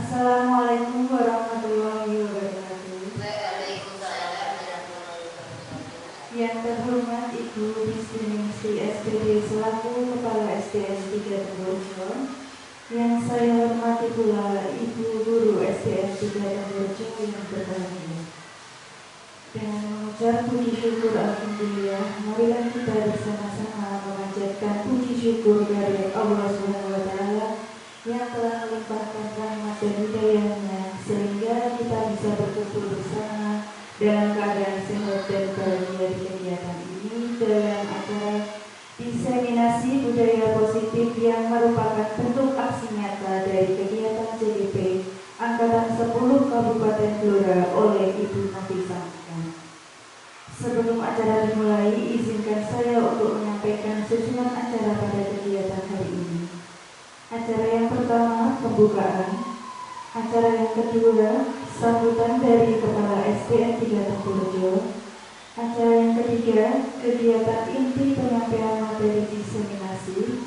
Assalamualaikum warahmatullahi wabarakatuh. Waalaikumsalam warahmatullahi wabarakatuh. Yang terhormat Ibu Bisningsi SPD selaku Kepala SDS 3 Temburjo. Yang saya hormati pula Ibu Guru SDS 3 Temburjo yang berbahagia. Dengan mengucap puji syukur alhamdulillah, marilah kita bersama-sama memanjatkan puji syukur dari Allah SWT yang telah melimpahkan rahmat dan hidayahnya sehingga kita bisa berkumpul bersama dalam keadaan sehat dan bahagia di kegiatan ini dalam acara diseminasi budaya positif yang merupakan bentuk aksi nyata dari kegiatan CDP Angkatan 10 Kabupaten Blora oleh Ibu Nafisa. Sebelum acara dimulai, izinkan saya untuk menyampaikan susunan acara pada kegiatan hari ini. Acara yang pertama, pembukaan. Acara yang kedua, sambutan dari Kepala SDN 3 Temburjo. Acara yang ketiga, kegiatan inti penyampaian materi diseminasi.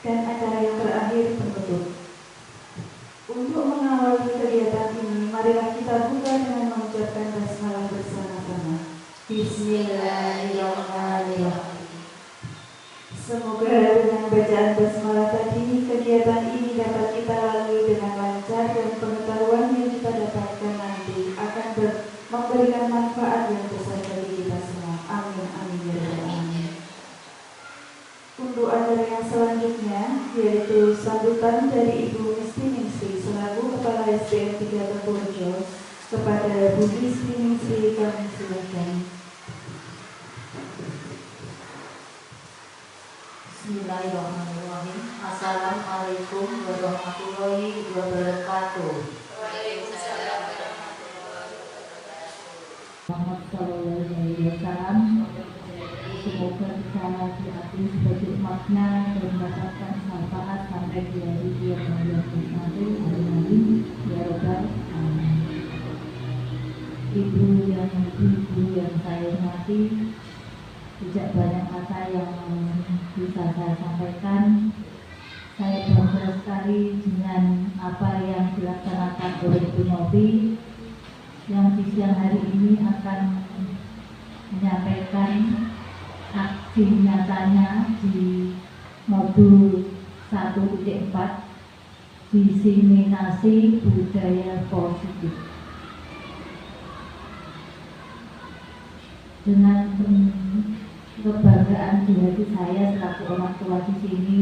Dan acara yang terakhir, penutup. Untuk mengawali kegiatan ini, marilah kita buka dengan mengucapkan basmalah bersama-sama. Bismillahirrahmanirrahim. Semoga dengan bacaan basmalah tadi, kegiatan ini dapat kita lalui dengan lancar dan pengetahuan yang kita dapatkan nanti akan memberikan manfaat yang besar bagi kita semua. Amin, amin, ya rabbal alamin. Untuk acara yang selanjutnya, yaitu sambutan dari Ibu Misningsi selaku Kepala SDN 3 Temburjo kepada Bu Misningsi, kami silakan. Bismillahirrahmanirrahim. Assalamualaikum warahmatullahi wabarakatuh. Waalaikumsalam warahmatullahi wabarakatuh. Muhammad sallallahu alaihi wasallam. Semoga kita hati-hati sebagai umatnya dan mendapatkan manfaat sampai di hari yang mulia nanti. Amin ya rabbal alamin. Ibu yang saya hormati, tidak banyak kata yang bisa saya sampaikan. Saya bangga sekali dengan apa yang dilaksanakan oleh Bu Novi yang di siang hari ini akan menyampaikan aksi nyatanya di modul 1.4 diseminasi budaya positif. Dengan kebanggaan di hati saya selaku orang tua di sini,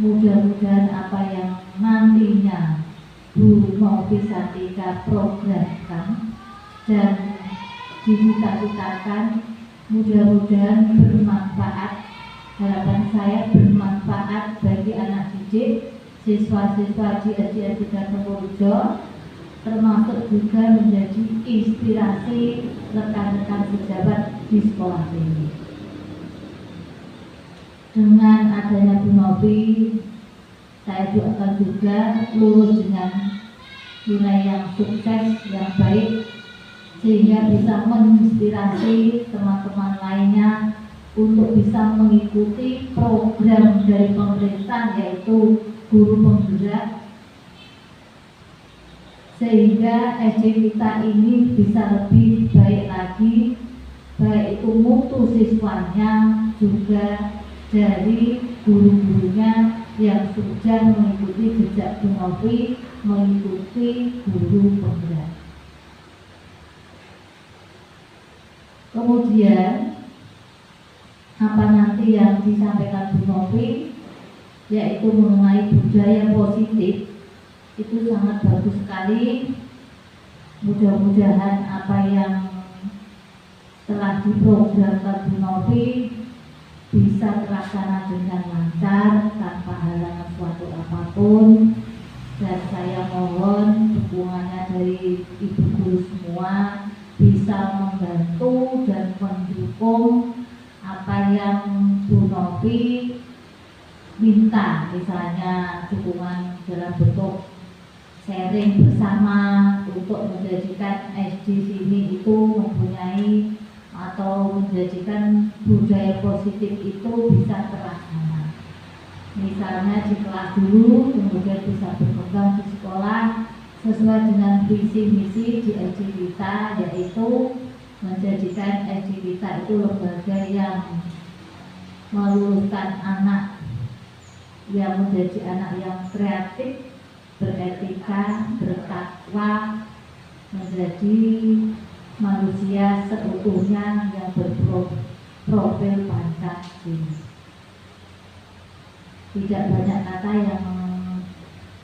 mudah-mudahan apa yang nantinya Bu Novi Santika programkan dan dicita-citakan, mudah-mudahan bermanfaat. Harapan saya bermanfaat bagi anak didik, siswa-siswa di SDN 3 Temburjo, termasuk juga menjadi inspirasi rekan-rekan pejabat di sekolah ini. Dengan adanya Bu Novi, saya doakan juga lulus dengan nilai yang sukses, yang baik, sehingga bisa menginspirasi teman-teman lainnya untuk bisa mengikuti program dari pemerintah, yaitu guru penggerak, sehingga SD kita ini bisa lebih baik lagi, baik itu mutu siswanya juga dari guru-gurunya yang sudah mengikuti jejak Bu Novi, mengikuti guru penggerak. Kemudian apa nanti yang disampaikan Bu Novi, yaitu mengenai budaya positif, itu sangat bagus sekali. Mudah-mudahan apa yang telah diprogramkan Bu Novi bisa terlaksana dengan lancar tanpa halangan suatu apapun, dan saya mohon dukungannya dari ibu guru semua bisa membantu dan mendukung apa yang Bu Novi minta, misalnya dukungan dalam bentuk sharing bersama untuk menjadikan SD sini itu mempunyai atau menjadikan budaya positif itu bisa terlaksana. Misalnya di kelas dulu, kemudian bisa berkembang di sekolah, sesuai dengan visi misi di Ejivita, yaitu menjadikan Ejivita itu lembaga yang meluluhkan anak yang menjadi anak yang kreatif, beretika, bertakwa, menjadi manusia seutuhnya yang berprofil Pancasila. Tidak banyak kata yang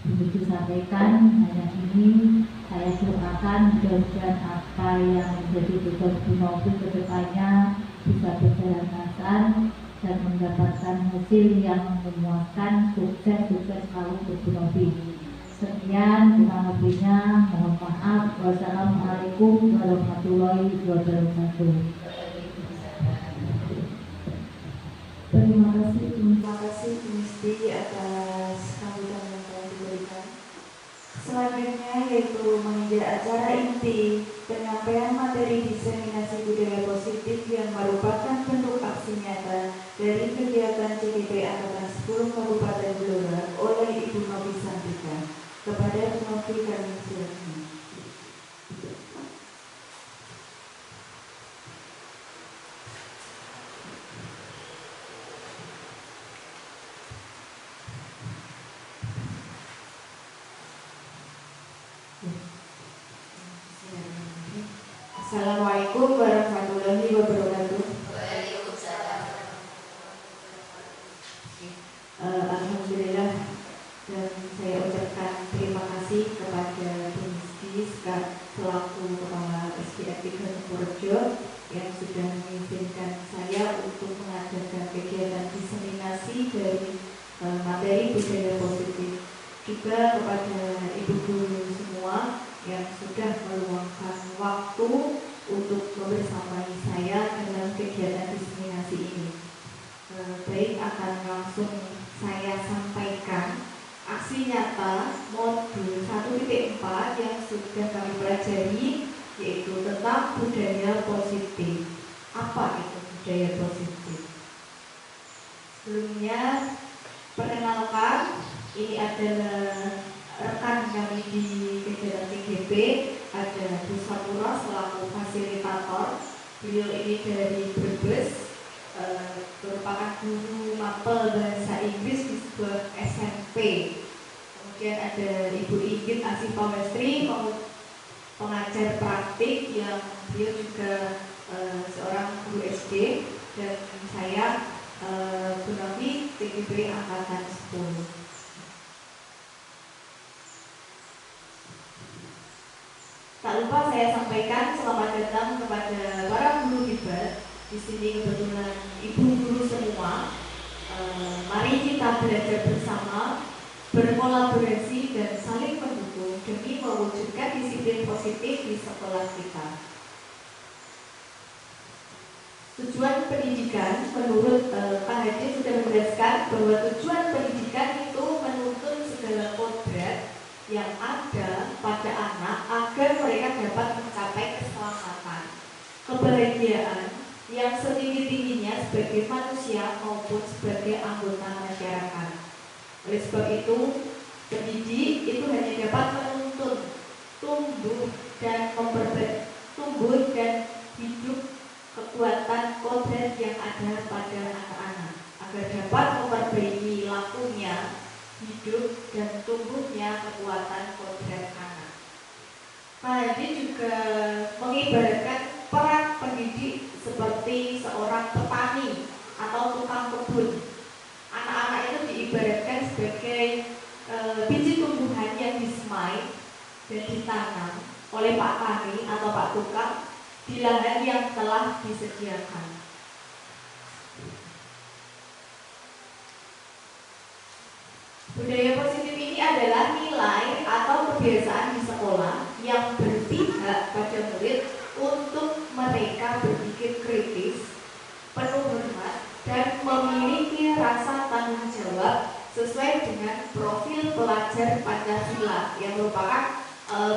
begitu sampaikan, hanya ini saya doakan mudah-mudahan apa yang menjadi tugas Bu Novi ke depannya bisa berjalan lancar dan mendapatkan hasil yang memuaskan, sukses selalu untuk Bu Novi. Sekian, kurang lebihnya mohon maaf. Wassalamualaikum warahmatullahi wabarakatuh. Terima kasih Bu Misti atas sambutan yang telah diberikan. Selanjutnya yaitu menginjak acara inti penyampaian materi diseminasi budaya positif yang merupakan bentuk aksi nyata dari kegiatan CGP Angkatan 10 Kabupaten Blora oleh Ibu Novi Santika. Kepada Bu Novi kami silakan. Assalamualaikum warahmatullahi wabarakatuh. Alhamdulillah, dan saya ucapkan terima kasih kepada Bu Misti selaku Kepala SPF 3 Purworejo yang sudah mengizinkan saya untuk mengadakan kegiatan diseminasi dari materi budaya positif. Juga kepada Ibu Guru semua yang sudah meluangkan waktu untuk membersamai saya dalam kegiatan diseminasi ini. Baik, akan langsung saya sampaikan aksi nyata modul 1.4 yang sudah kami pelajari, yaitu tentang budaya positif. Apa itu budaya positif? Sebelumnya, perkenalkan, ini adalah rekan kami di kegiatan TGP, ada Bu Sapura selaku fasilitator. Beliau ini dari Brebes, merupakan guru mapel bahasa Inggris di sebuah SMP. Kemudian ada Ibu Inggit Asih Pawestri, pengajar praktik yang beliau juga seorang guru SD, dan saya Bu Novi TGP Angkatan 10. Tak lupa saya sampaikan selamat datang kepada para guru hebat. Di sini kebetulan ibu guru semua. Mari kita belajar bersama, berkolaborasi dan saling mendukung demi mewujudkan disiplin positif di sekolah kita. Tujuan pendidikan menurut Pak Haji sudah menjelaskan bahwa tujuan pendidikan itu menuntun segala kodrat yang ada pada anak agar mereka dapat mencapai keselamatan, kebahagiaan yang setinggi-tingginya sebagai manusia maupun sebagai anggota masyarakat. Oleh sebab itu, pendidik itu hanya dapat menuntun tumbuh dan hidup kekuatan kodrat yang ada pada anak-anak agar dapat memperbaiki lakunya hidup dan tumbuhnya kekuatan kodrat anak. Pak Hadi juga mengibaratkan peran pendidik seperti seorang petani atau tukang kebun. Anak-anak itu diibaratkan sebagai biji tumbuhan yang disemai dan ditanam oleh Pak Tani atau Pak Tukang di lahan yang telah disediakan. Budaya positif ini adalah nilai atau kebiasaan di sekolah yang berpihak pada murid untuk mereka berpikir kritis, penuh hormat, dan memiliki rasa tanggung jawab sesuai dengan profil pelajar Pancasila yang merupakan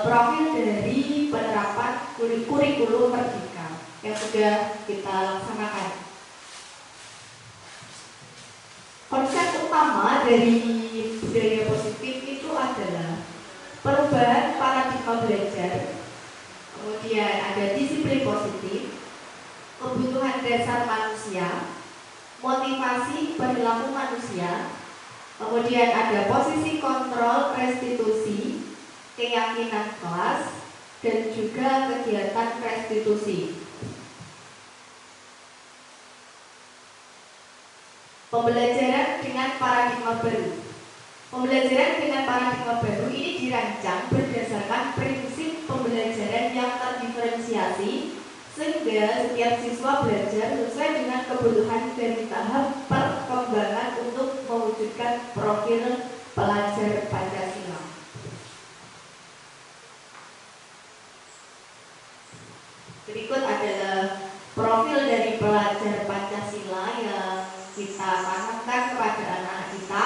profil dari penerapan kurikulum Merdeka yang sudah kita laksanakan. Konsep utama dari budaya positif itu adalah perubahan paradigma kemudian ada disiplin positif, kebutuhan dasar manusia, motivasi perilaku manusia, kemudian ada posisi kontrol restitusi, keyakinan kelas, dan juga kegiatan restitusi. Pembelajaran dengan paradigma baru. Pembelajaran dengan paradigma baru ini dirancang berdasarkan prinsip pembelajaran yang terdiferensiasi, sehingga setiap siswa belajar sesuai dengan kebutuhan dari tahap perkembangan untuk mewujudkan profil pelajar Pancasila. Berikut adalah profil dari pelajar Pancasila yang kita tanamkan kepada anak kita,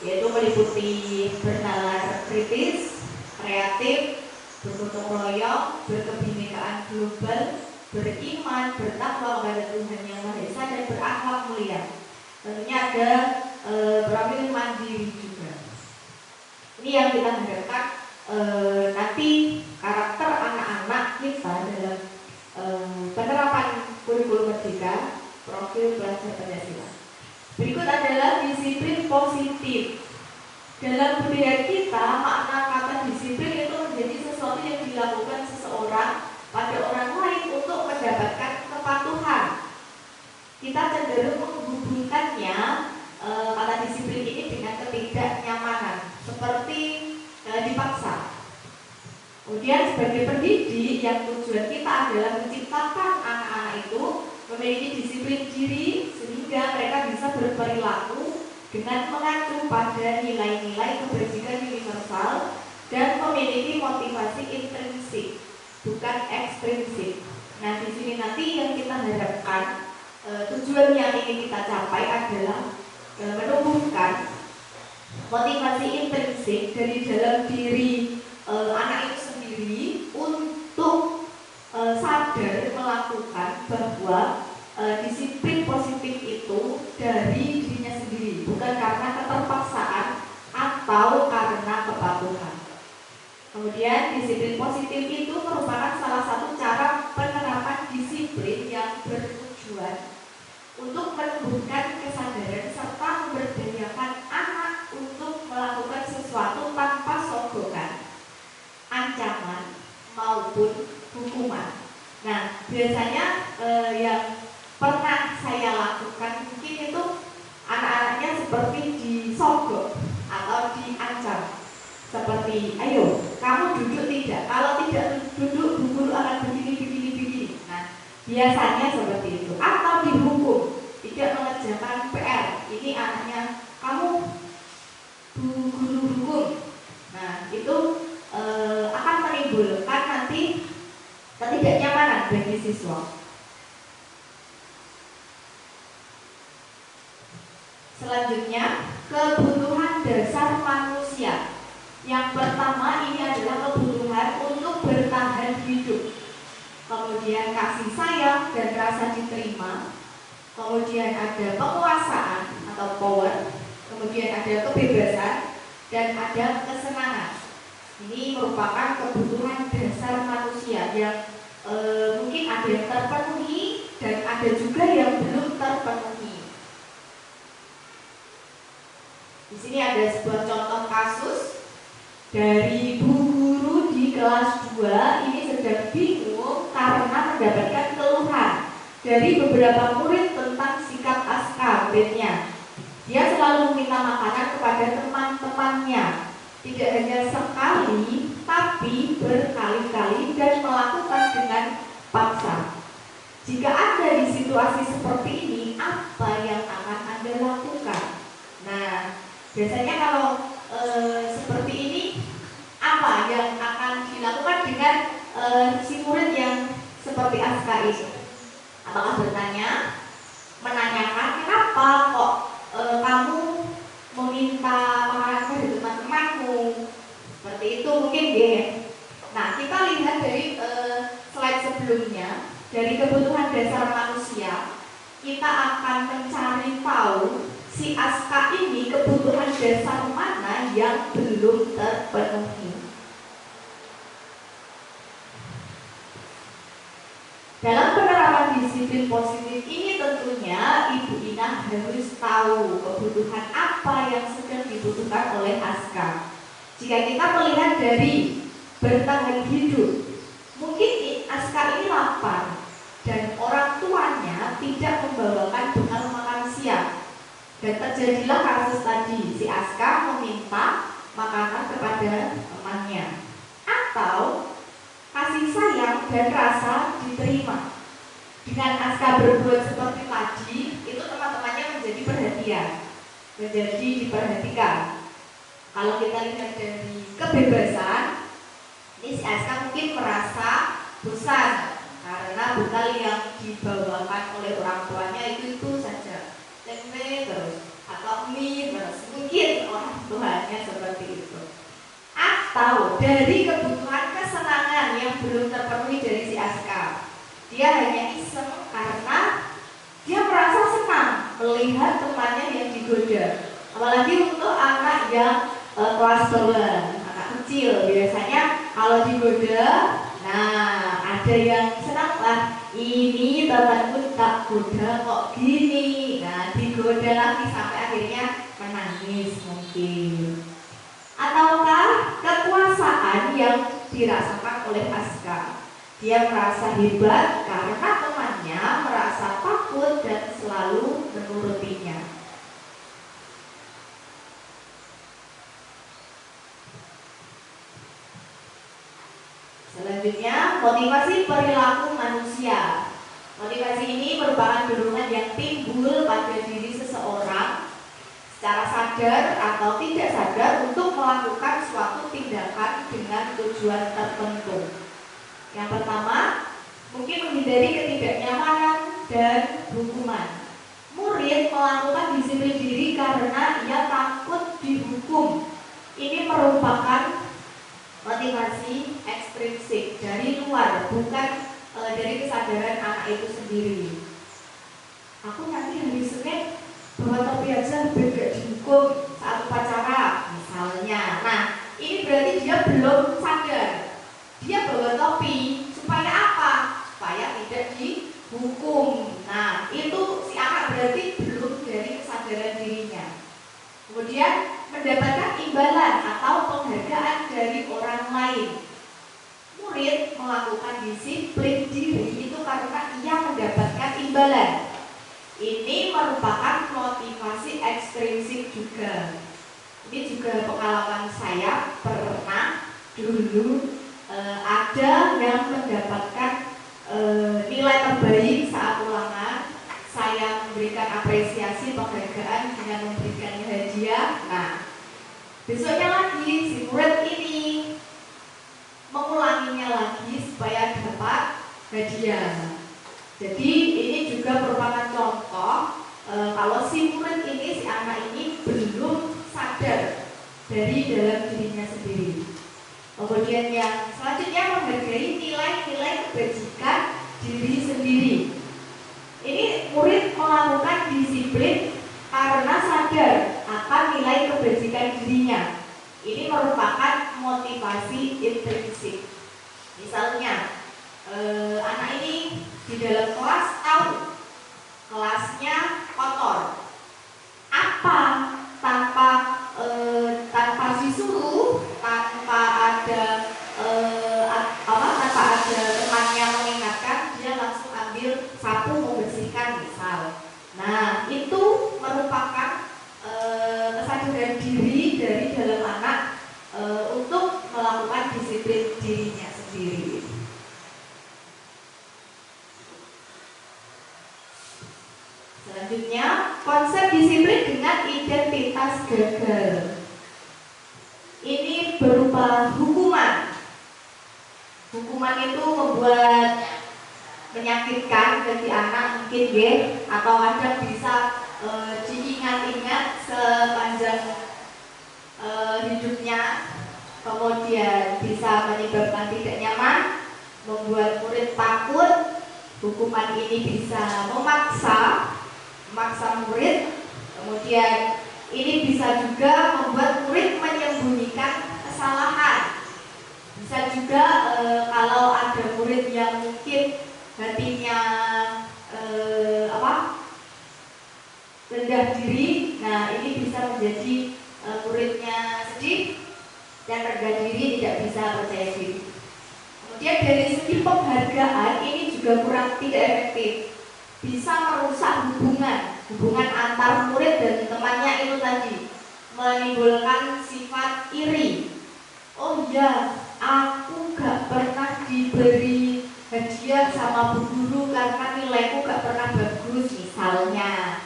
yaitu meliputi bernalar kritis, kreatif, bergotong royong, berkebinekaan global, beriman, bertakwa kepada Tuhan Yang Maha Esa, dan berakhlak mulia. Tentunya ada profil mandiri juga. Ini yang kita harapkan nanti karakter anak-anak kita dalam penerapan kurikulum merdeka, profil pelajar Pancasila. Berikut adalah disiplin positif. Dalam budaya kita, makna kata disiplin itu menjadi sesuatu yang dilakukan seseorang pada orang lain untuk mendapatkan kepatuhan. Kita cenderung menghubungkannya kata disiplin ini dengan ketidaknyamanan, seperti dipaksa. Kemudian sebagai pendidik, yang tujuan kita adalah menciptakan anak-anak itu memiliki disiplin diri sehingga mereka bisa berperilaku dengan mengacu pada nilai-nilai kebajikan universal dan memiliki motivasi intrinsik, bukan ekstrinsik. Nah, di sini nanti yang kita harapkan tujuan yang ingin kita capai adalah menumbuhkan motivasi intrinsik dari dalam diri anak itu sendiri untuk sadar melakukan bahwa disiplin positif itu dari dirinya sendiri, bukan karena keterpaksaan atau karena kepatuhan. Kemudian disiplin positif itu merupakan salah satu cara penerapan disiplin yang bertujuan untuk menumbuhkan kesadaran serta memberdayakan anak untuk melakukan sesuatu tanpa sogokan, ancaman maupun hukuman. Nah, biasanya yang pernah saya lakukan mungkin itu anak-anaknya seperti disogok atau diancam, seperti ayo kamu duduk tidak, kalau tidak duduk bu guru akan begini. Nah, biasanya seperti itu, atau dihukum tidak mengerjakan PR, ini anaknya kamu bu guru hukum. Nah, itu akan menimbulkan nanti ketidaknyamanan bagi siswa. Selanjutnya, kebutuhan dasar manusia. Yang pertama ini adalah kebutuhan untuk bertahan hidup. Kemudian kasih sayang dan rasa diterima. Kemudian ada penguasaan atau power. Kemudian ada kebebasan dan ada kesenangan. Ini merupakan kebutuhan dasar manusia yang mungkin ada yang terpenuhi dan ada juga yang belum terpenuhi. Di sini ada sebuah contoh kasus dari bu guru di kelas 2 ini sedang bingung karena mendapatkan keluhan dari beberapa murid tentang sikap ASKB-nya. Dia selalu meminta makanan kepada teman-temannya, tidak hanya sekali tapi berkali-kali dan melakukan dengan paksa. Jika Anda di situasi seperti ini, apa yang akan Anda lakukan? Nah, biasanya kalau seperti ini, apa yang akan dilakukan dengan si murid yang seperti Aska ini? Apakah bertanya, menanyakan kenapa kok kamu meminta makanan dari teman-temanmu? Seperti itu mungkin ya. Nah, kita lihat dari slide sebelumnya, dari kebutuhan dasar manusia, kita akan mencari tahu si Aska ini kebutuhan dasar mana yang belum terpenuhi. Dalam penerapan disiplin positif ini tentunya Ibu Ina harus tahu kebutuhan apa yang sedang dibutuhkan oleh Aska. Jika kita melihat dari bertahan hidup, mungkin Aska ini lapar dan orang tuanya tidak membawakan bekal makan siang. Dan terjadilah kasus tadi, si Aska meminta makanan kepada temannya. Atau kasih sayang dan rasa diterima. Dengan Aska berbuat seperti tadi, itu teman-temannya menjadi perhatian, menjadi diperhatikan. Kalau kita lihat dari kebebasan, ini si Aska mungkin merasa bosan karena bekal yang dibawakan oleh orang tuanya itu saja, tempe terus atau mie terus. Mungkin orang tuanya seperti itu. Atau dari kebutuhan kesenangan yang belum terpenuhi dari si Aska, dia hanya iseng karena dia merasa senang melihat temannya yang digoda. Apalagi untuk anak yang kelas bawah, anak kecil, biasanya kalau digoda, nah ada yang senang lah, ini temanku tak goda kok gini. Nah digoda lagi sampai akhirnya menangis mungkin. Ataukah kekuasaan yang dirasakan oleh Aska. Dia merasa hebat karena temannya merasa takut dan selalu menurutinya. Selanjutnya, motivasi perilaku manusia. Motivasi ini merupakan dorongan yang timbul pada diri seseorang secara sadar atau tidak sadar untuk melakukan suatu tindakan dengan tujuan tertentu. Yang pertama, mungkin menghindari ketidaknyamanan dan hukuman. Murid melakukan disiplin diri karena ia takut dihukum. Ini merupakan motivasi ekstrinsik dari luar, bukan dari kesadaran anak itu sendiri. Aku nanti hari Senin bawa topi aja biar gak dihukum saat upacara misalnya. Nah ini berarti dia belum sadar. Dia bawa topi supaya apa? Supaya tidak dihukum. Nah itu si anak berarti belum dari kesadaran dirinya. Kemudian mendapatkan imbalan atau penghargaan dari orang lain. Murid melakukan disiplin diri itu karena ia mendapatkan imbalan. Ini merupakan motivasi ekstrinsik juga. Ini juga pengalaman saya, pernah dulu ada yang mendapatkan nilai terbaik saat ulangan. Saya memberikan apresiasi penghargaan dengan memberikannya hadiah. Nah, besoknya lagi si murid ini mengulanginya lagi supaya dapat hadiah. Jadi ini juga merupakan contoh kalau si murid ini, si anak ini belum sadar dari dalam dirinya sendiri. Kemudian yang selanjutnya menghargai nilai-nilai kebajikan diri sendiri. Ini murid melakukan disiplin karena sadar akan nilai kebajikan dirinya. Ini merupakan motivasi intrinsik. Misalnya anak ini di dalam kelas tahu kelasnya kotor. Apa tanpa disuruh, tanpa ada temannya mengingatkan, dia langsung ambil sapu membersihkan misal. Nah itu merupakan kesadaran diri dari dalam anak untuk melakukan disiplin dirinya sendiri. Selanjutnya, konsep disiplin dengan identitas gagal. Ini berupa hukuman. Hukuman itu membuat menyakitkan bagi anak mungkin ya, atau kadang bisa diingat-ingat sepanjang hidupnya, kemudian bisa menyebabkan tidak nyaman, membuat murid takut. Hukuman ini bisa memaksa murid, kemudian ini bisa juga membuat murid menyembunyikan kesalahan. Bisa juga kalau ada murid yang mungkin hatinya rendah diri, nah ini bisa menjadi muridnya sedih dan rendah diri, tidak bisa percaya diri. Kemudian dari segi penghargaan ini juga kurang tidak efektif, bisa merusak hubungan antar murid dan temannya itu tadi, menimbulkan sifat iri. Oh ya, aku gak pernah diberi hadiah sama bu guru karena nilaiku gak pernah bagus misalnya.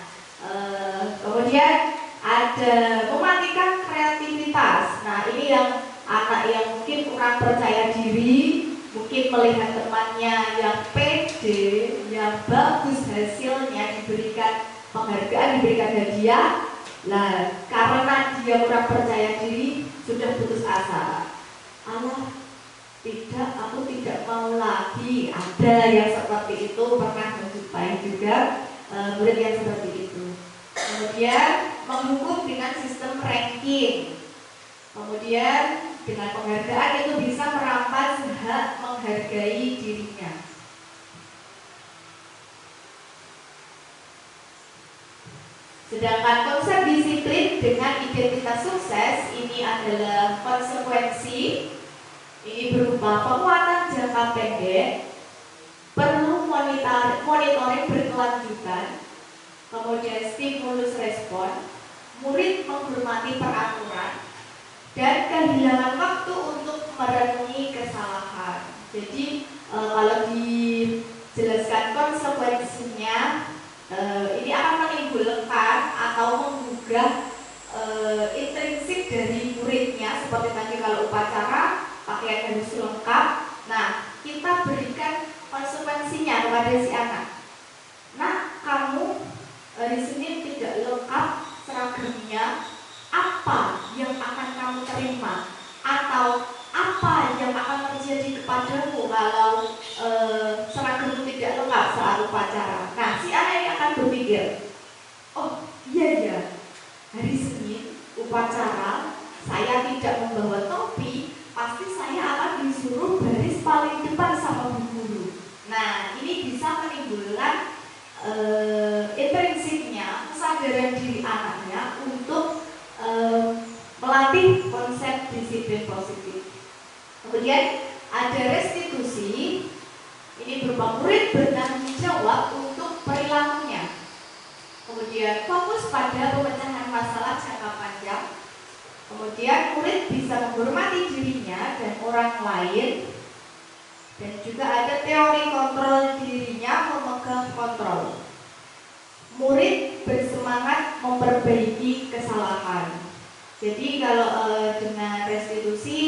Kemudian ada mematikan kreativitas. Nah ini yang anak yang mungkin kurang percaya diri, mungkin melihat temannya yang pede, yang bagus hasilnya, diberikan penghargaan, diberikan hadiah. Nah karena dia kurang percaya diri, sudah putus asa. Allah, tidak, aku tidak mau lagi. Ada yang seperti itu, pernah menjumpai juga murid yang seperti itu. Kemudian menghukum dengan sistem ranking. Kemudian dengan penghargaan itu bisa merampas hak menghargai dirinya. Sedangkan konsep disiplin dengan identitas sukses ini adalah konsekuensi. Ini berupa penguatan jangka pendek, perlu monitoring berkelanjutan, kemudian stimulus respon, murid menghormati peraturan, dan kehilangan waktu untuk merenungi kesalahan. Jadi kalau dijelaskan konsekuensinya, ini akan menimbulkan atau menggugah intrinsik dari muridnya, seperti tadi kalau upacara pakaian harus lengkap. Nah, kita berikan konsekuensinya kepada si anak. Nah, kamu hari Senin tidak lengkap seragamnya, apa yang akan kamu terima? Atau apa yang akan terjadi kepadamu kalau seragammu tidak lengkap saat upacara? Nah, si anak ini akan berpikir, oh iya ya, hari Senin upacara saya tidak membawa topi, pasti saya akan disuruh baris paling depan sama bu guru. Nah, ini bisa menimbulkan intrinsiknya, kesadaran diri anaknya untuk melatih konsep disiplin positif. Kemudian ada restitusi, ini berupa murid bertanggung jawab untuk perilakunya. Kemudian fokus pada pemecahan masalah jangka panjang. Kemudian murid bisa menghormati dirinya dan orang lain. Dan juga ada teori kontrol dirinya, memegang kontrol. Murid bersemangat memperbaiki kesalahan. Jadi kalau dengan restitusi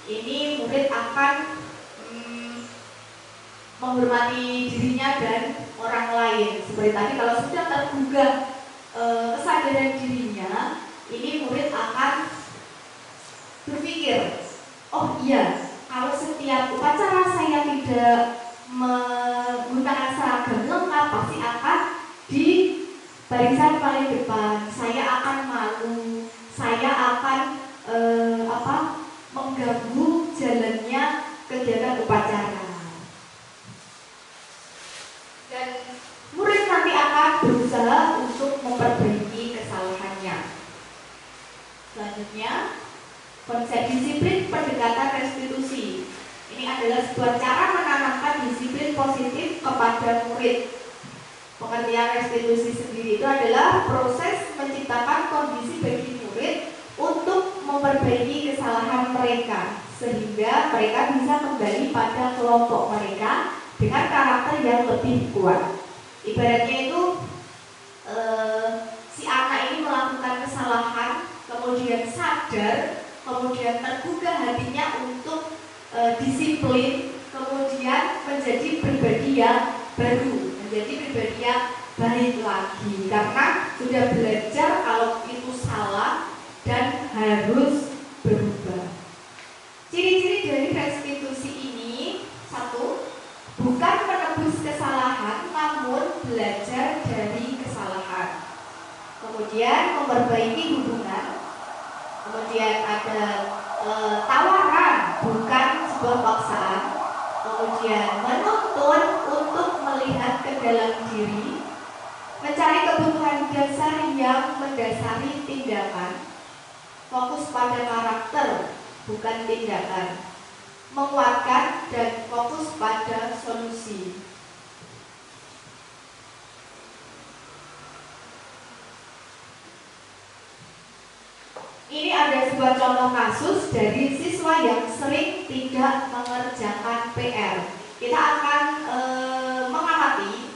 ini murid akan menghormati dirinya dan orang lain. Seperti tadi kalau sudah tergugah kesadaran dirinya, ini murid akan berpikir, oh iya, kalau setiap upacara saya tidak menggunakan seragam lengkap, pasti akan di barisan paling depan. Saya akan malu, saya akan mengganggu jalannya kegiatan upacara. Dan murid nanti akan berusaha untuk memperbaiki kesalahannya. Selanjutnya, konsep disiplin pendekatan restitusi. Ini adalah sebuah cara menanamkan disiplin positif kepada murid. Pengertian restitusi sendiri itu adalah proses menciptakan kondisi bagi murid untuk memperbaiki kesalahan mereka, sehingga mereka bisa kembali pada kelompok mereka dengan karakter yang lebih kuat. Ibaratnya itu si anak ini melakukan kesalahan, kemudian sadar, kemudian tergugah hatinya untuk disiplin, kemudian menjadi pribadi yang baru, menjadi pribadi yang baik lagi, karena sudah belajar kalau itu salah dan harus berubah. Ciri-ciri dari restitusi ini, satu, bukan menebus kesalahan, namun belajar dari kesalahan. Kemudian memperbaiki hubungan. Kemudian ada tawaran, bukan sebuah paksaan. Kemudian menuntun untuk melihat ke dalam diri, mencari kebutuhan dasar yang mendasari tindakan, fokus pada karakter bukan tindakan, menguatkan dan fokus pada solusi. Ini ada sebuah contoh kasus dari siswa yang sering tidak mengerjakan PR. Kita akan mengamati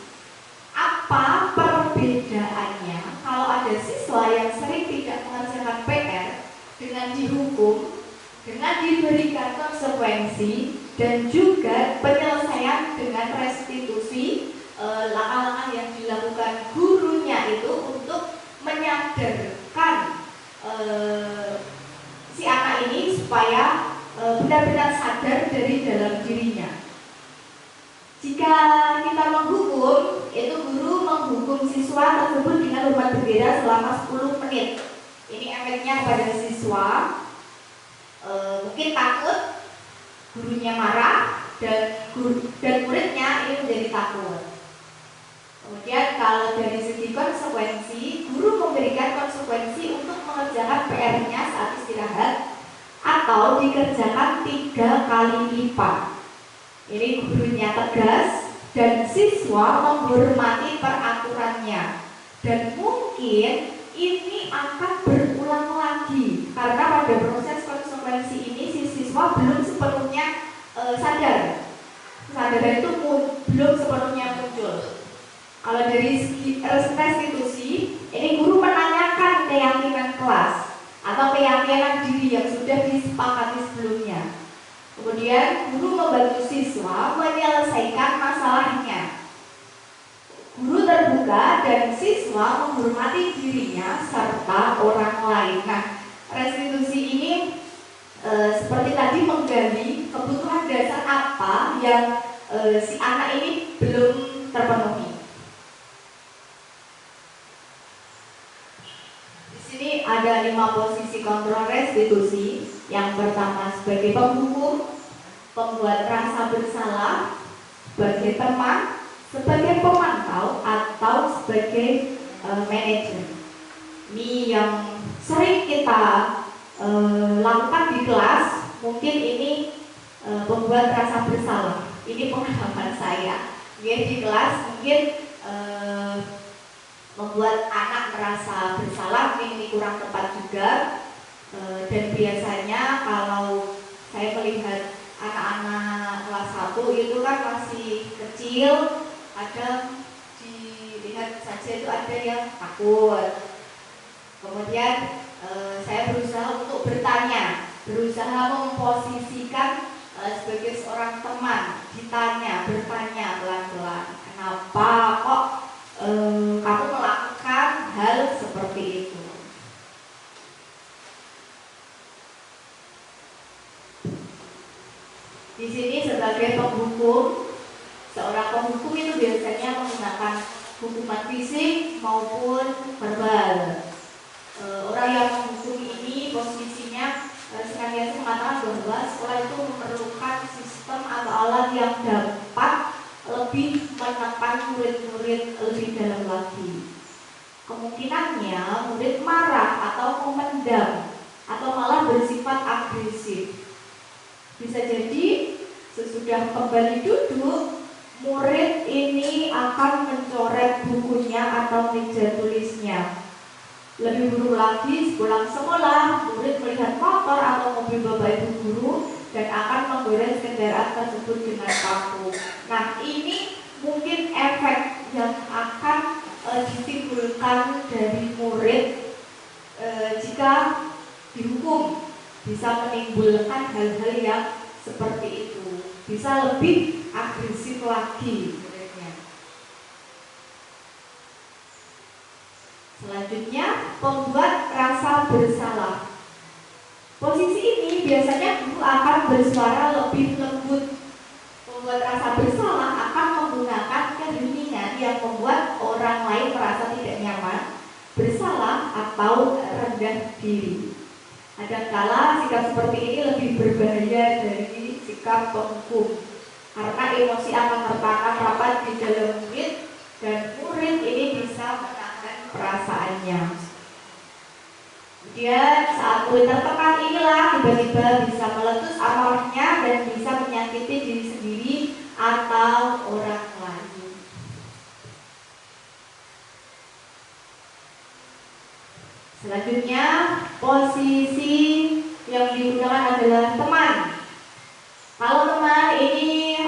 apa perbedaannya kalau ada siswa yang sering tidak mengerjakan PR dengan dihukum, dengan diberikan konsekuensi, dan juga penyelesaian dengan restitusi, langkah-langkah yang dilakukan gurunya itu untuk menyadarkan si anak ini supaya benar-benar sadar dari dalam dirinya. Jika kita menghukum, itu guru menghukum siswa tersebut dengan rumah berbeda selama 10 menit. Ini efeknya pada siswa, mungkin takut, gurunya marah, dan muridnya ini menjadi takut. Kemudian kalau dari segi konsekuensi, guru memberikan konsekuensi untuk mengerjakan PR-nya saat istirahat atau dikerjakan 3 kali lipat. Ini gurunya tegas dan siswa menghormati peraturannya. Dan mungkin ini akan berulang lagi karena pada proses konsekuensi ini si siswa belum sepenuhnya sadar. Kesadaran itu belum sepenuhnya muncul. Kalau dari segi restitusi, ini guru menanyakan keyakinan kelas atau keyakinan diri yang sudah disepakati sebelumnya. Kemudian guru membantu siswa menyelesaikan masalahnya. Guru terbuka dan siswa menghormati dirinya serta orang lain. Nah, restitusi ini seperti tadi menggali kebutuhan dasar apa yang si anak ini belum terpenuhi. Di sini ada 5 posisi kontrol restitusi. Yang pertama sebagai penghukum, pembuat rasa bersalah, sebagai teman, sebagai pemantau, atau sebagai manajer. Ini yang sering kita lakukan di kelas. Mungkin ini pembuat rasa bersalah. Ini pengalaman saya. Di kelas mungkin membuat anak merasa bersalah, ini kurang tepat juga. Dan biasanya kalau saya melihat anak-anak kelas 1 itu kan masih kecil, kadang dilihat saja itu ada yang takut. Kemudian saya berusaha untuk bertanya, berusaha memposisikan sebagai seorang teman, bertanya pelan-pelan, kenapa kok kamu melakukan hal seperti itu? Di sini sebagai penghukum, seorang penghukum itu biasanya menggunakan hukuman fisik maupun verbal. Orang yang menghukum ini posisinya senantiasa mengatakan bahwa sekolah itu memerlukan sistem atau alat yang dapat lebih menekan murid-murid lebih dalam lagi. Kemungkinannya murid marah atau memendam atau malah bersifat agresif. Bisa jadi sesudah kembali duduk, murid ini akan mencoret bukunya atau meja tulisnya. Lebih buruk lagi, sepulang sekolah, murid melihat motor atau mobil bapak ibu guru dan akan menggores kendaraan tersebut dengan paku. Nah, ini mungkin efek yang akan ditimbulkan dari murid jika dihukum, bisa menimbulkan hal-hal yang seperti itu, bisa lebih agresif lagi muridnya. Selanjutnya, pembuat rasa bersalah. Posisi ini biasanya guru akan bersuara lebih lembut. Pembuat rasa bersalah akan menggunakan keheningan yang membuat orang lain merasa tidak nyaman, bersalah atau rendah diri. Kadangkala sikap seperti ini lebih berbahaya dari sikap penghukum. karena emosi akan tertanam rapat di dalam murid dan murid ini bisa menahan perasaannya. Kemudian saat murid tertekan inilah tiba-tiba bisa meletus amarahnya dan bisa menyakiti diri sendiri atau orang lain. Selanjutnya, posisi yang digunakan adalah teman. Kalau teman ini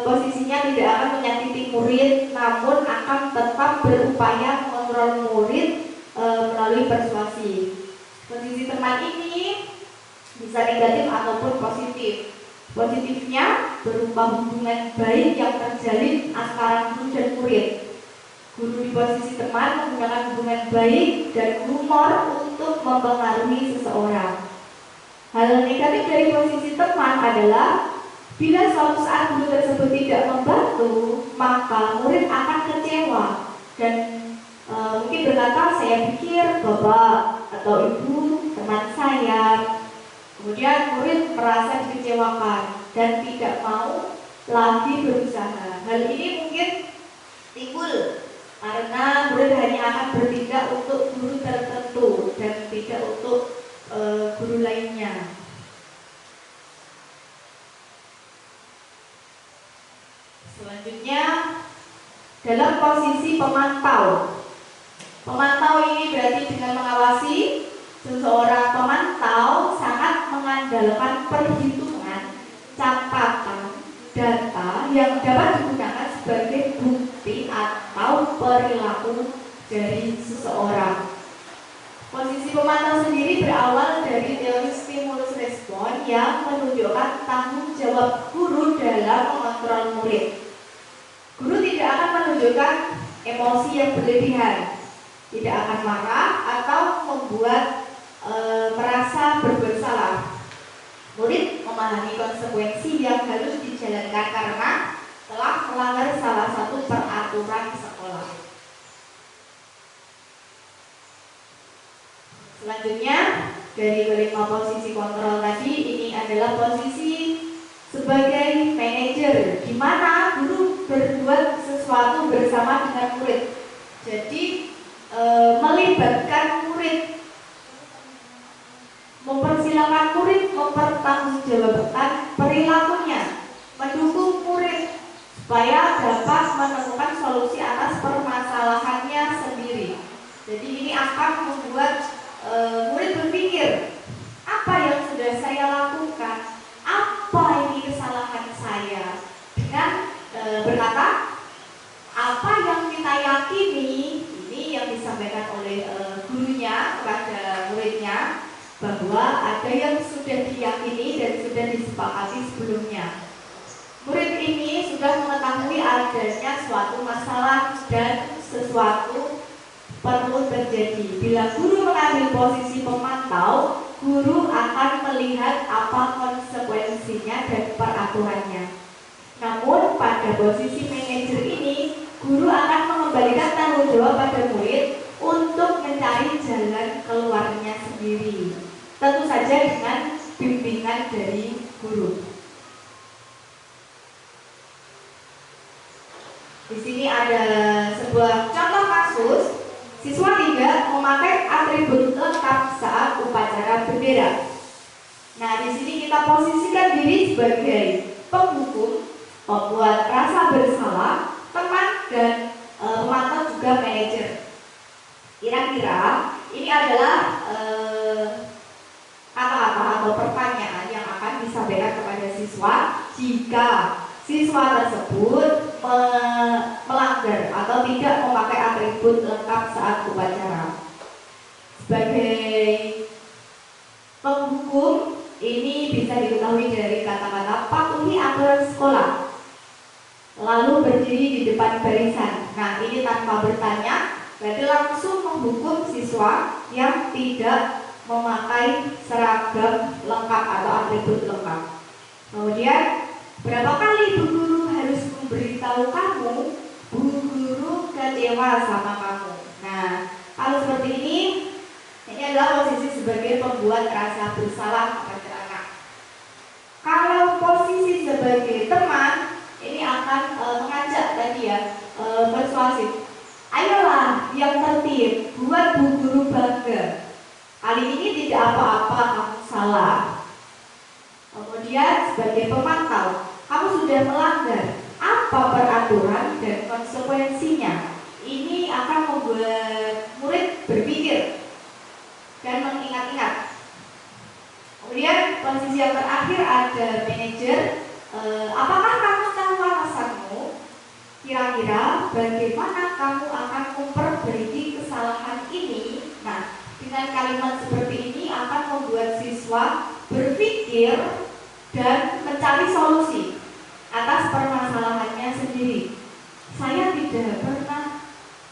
posisinya tidak akan menyakiti murid, namun akan tetap berupaya mengontrol murid melalui persuasi. Posisi teman ini bisa negatif ataupun positif. Positifnya berupa hubungan baik yang terjalin antara guru dan murid. Guru di posisi teman menggunakan hubungan baik dan humor untuk mempengaruhi seseorang. Hal negatif dari posisi teman adalah bila suatu saat guru tersebut tidak membantu, maka murid akan kecewa dan mungkin berkata, saya pikir bapak atau ibu teman saya. Kemudian murid merasa dikecewakan dan tidak mau lagi berusaha. Hal ini mungkin timbul karena murid hanya akan bertindak untuk guru tertentu dan tidak untuk guru lainnya. Selanjutnya, dalam posisi pemantau. Pemantau ini berarti dengan mengawasi. Seseorang pemantau sangat mengandalkan perhitungan, catatan, data yang dapat digunakan sebagai bukti atau perilaku dari seseorang. Posisi pemantau sendiri berawal dari teori stimulus respon yang menunjukkan tanggung jawab guru dalam mengontrol murid. Guru tidak akan menunjukkan emosi yang berlebihan, tidak akan marah atau membuat merasa bersalah. Murid memahami konsekuensi yang harus dijalankan karena telah melanggar salah satu peraturan sekolah. Selanjutnya, dari kelima posisi kontrol tadi, ini adalah posisi sebagai manajer, di mana guru berbuat sesuatu bersama dengan murid. Jadi melibatkan murid, mempersilahkan murid mempertanggungjawabkan perilakunya, mendukung murid supaya dapat menemukan solusi atas permasalahannya sendiri. Jadi ini akan membuat murid berpikir, apa yang sudah saya lakukan, apa ini kesalahan saya, dengan berkata apa yang kita yakini, ini yang disampaikan oleh gurunya kepada muridnya, bahwa ada yang sudah diyakini dan sudah disepakati sebelumnya. Murid ini sudah mengetahui adanya suatu masalah dan sesuatu perlu terjadi. Bila guru mengambil posisi pemantau, guru akan melihat apa konsekuensinya dan peraturannya. Namun pada posisi manajer ini, guru akan mengembalikan tanggung jawab pada murid untuk mencari jalan keluarnya sendiri. Tentu saja dengan bimbingan dari guru. Di sini ada sebuah contoh kasus. Siswa 3 memakai atribut lengkap saat upacara bendera. Nah, di sini kita posisikan diri sebagai penghukum, pembuat rasa bersalah, teman, dan pemantau juga manajer. Kira-kira ini adalah kata-kata atau pertanyaan yang akan disampaikan kepada siswa jika siswa tersebut melanggar atau tidak memakai atribut lengkap saat upacara. Sebagai penghukum, ini bisa diketahui dari kata-kata patuhi aturan sekolah, lalu berdiri di depan barisan. Nah, ini tanpa bertanya, berarti langsung menghukum siswa yang tidak memakai seragam lengkap atau atribut lengkap. Kemudian, berapa kali bu guru harus memberitahu kamu, bu guru kecewa sama kamu. Nah, kalau seperti ini adalah posisi sebagai pembuat rasa bersalah kepada anak. Kalau posisi sebagai teman, tahu kamu sudah melanggar apa peraturan dan konsekuensinya. Ini akan membuat murid berpikir dan mengingat-ingat. Kemudian posisi yang terakhir ada manajer. Apakah kamu tahu alasanmu? Kira-kira bagaimana kamu akan memperbaiki kesalahan ini? Nah, dengan kalimat seperti ini akan membuat siswa berpikir dan mencari solusi atas permasalahannya sendiri. Saya tidak pernah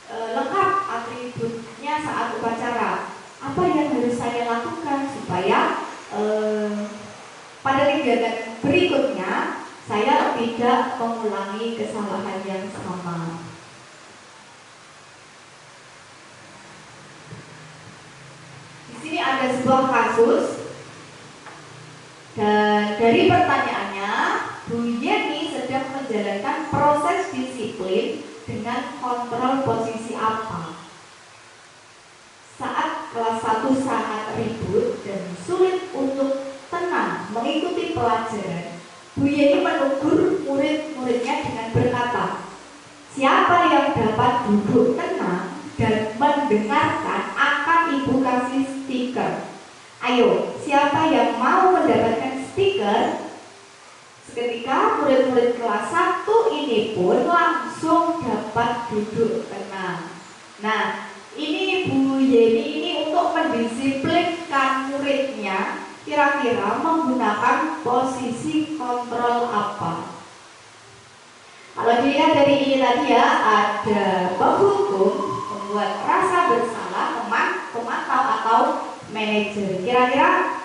lengkap atributnya saat upacara. Apa yang harus saya lakukan supaya pada kegiatan berikutnya saya tidak mengulangi kesalahan yang sama. Di sini ada sebuah kasus dan dari pertanyaannya, Bu Yeni sedang menjalankan proses disiplin dengan kontrol posisi apa? Saat kelas 1 sangat ribut dan sulit untuk tenang mengikuti pelajaran, Bu Yeni menegur murid-muridnya dengan berkata, siapa yang dapat duduk tenang dan mendengarkan akan Ibu kasih stiker. Ayo, siapa yang mau mendapatkan stiker? Seketika murid-murid kelas 1 ini pun langsung dapat duduk tenang. Nah, ini Bu Yeni ini untuk mendisiplinkan muridnya, kira-kira menggunakan posisi kontrol apa? Kalau dilihat dari ini tadi ya, ada penghukum, membuat rasa bersalah, pemantau atau manajer. Kira-kira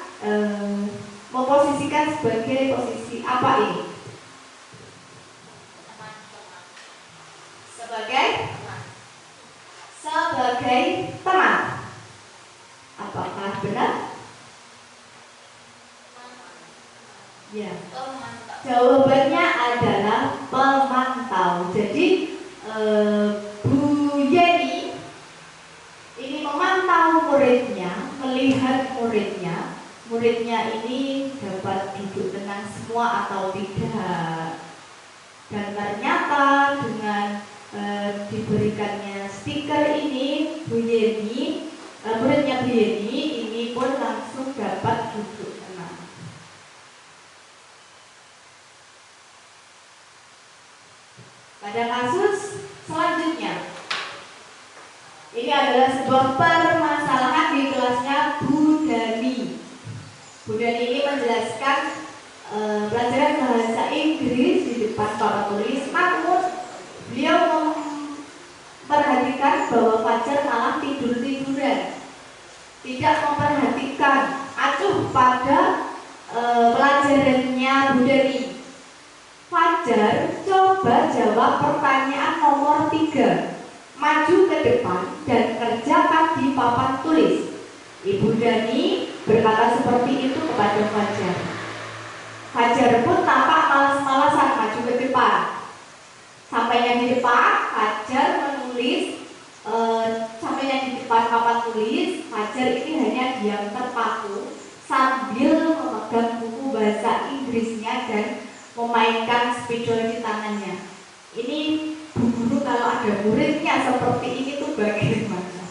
memposisikan sebagai posisi apa ini? Sebagai teman. Apakah benar? Ya. Jawabannya adalah pemantau. Jadi Bu Yeni ini memantau muridnya, melihat muridnya ini dapat duduk tenang semua atau tidak. Dan ternyata dengan diberikannya stiker ini, Bu Yeni, muridnya Bu Yeni ini pun langsung dapat duduk tenang. Pada kasus selanjutnya, ini adalah sebuah permasalahan di kelasnya Bu Dani. Bu Dani ini menjelaskan pelajaran bahasa Inggris di depan papan tulis, namun beliau memperhatikan bahwa Fajar malah tidur-tiduran, tidak memperhatikan acuh pada pelajarannya Bu Dani. Fajar coba jawab pertanyaan nomor 3, maju ke depan dan kerjakan di papan tulis. Ibu Dani berkata seperti itu kepada Fajar. Fajar pun tampak malas-malasan maju ke depan. Sampainya di depan, Fajar menulis. Sampainya di depan papan tulis, Fajar ini hanya diam terpaku sambil memegang buku bahasa Inggrisnya dan memainkan spidol di tangannya. Ini Bu Guru kalau ada muridnya seperti ini tuh bagaimana?